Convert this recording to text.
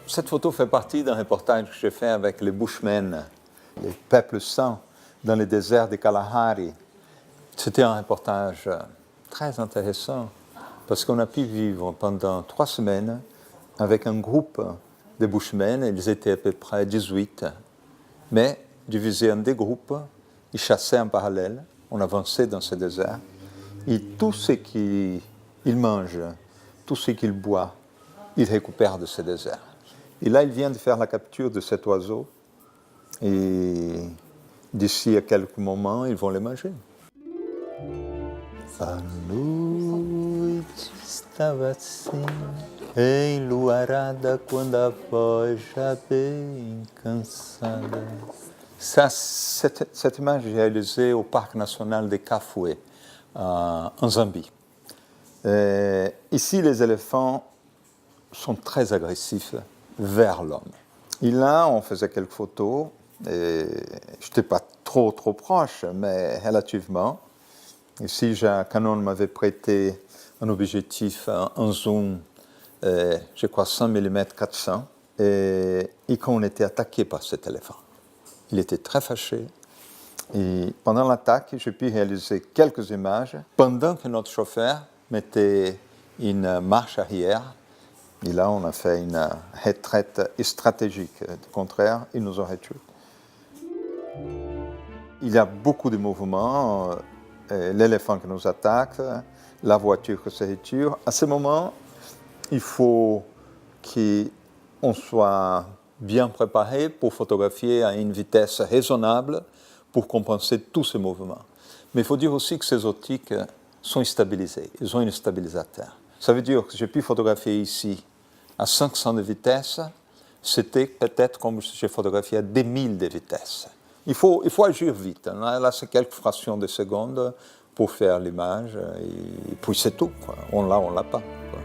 Cette photo fait partie d'un reportage que j'ai fait avec les Bushmen, les peuples sains dans le désert de Kalahari. C'était un reportage très intéressant parce qu'on a pu vivre pendant 3 semaines avec un groupe de Bushmen, ils étaient à peu près 18, mais divisés en deux groupes, ils chassaient en parallèle, on avançait dans ce désert, et tout ce qu'ils mangent, tout ce qu'ils boivent, ils récupèrent de ce désert. Et là, il vient de faire la capture de cet oiseau, et d'ici à quelques moments, ils vont le manger. A noite estava assim, enluarada, quando a voz já bem cansada. Cette image est réalisée au parc national de Kafue, en Zambie. Ici, les éléphants sont très agressifs vers l'homme. Et là, on faisait quelques photos, et je n'étais pas trop proche, mais relativement. Ici, Canon m'avait prêté un objectif, un zoom, je crois 100 mm 400, et quand on était attaqué par cet éléphant. Il était très fâché, et pendant l'attaque, j'ai pu réaliser quelques images, pendant que notre chauffeur mettait une marche arrière, et là, on a fait une retraite stratégique. Au contraire, il nous aurait tués. Il y a beaucoup de mouvements. L'éléphant qui nous attaque, la voiture qui se retire. À ce moment, il faut qu'on soit bien préparé pour photographier à une vitesse raisonnable pour compenser tous ces mouvements. Mais il faut dire aussi que ces optiques sont stabilisées, ils ont un stabilisateur. Ça veut dire que j'ai pu photographier ici à 500 de vitesse, c'était peut-être comme si j'ai photographié à 2000 de vitesse. Il faut agir vite. Là, c'est quelques fractions de secondes pour faire l'image, et puis c'est tout, quoi. On l'a, on l'a pas, quoi.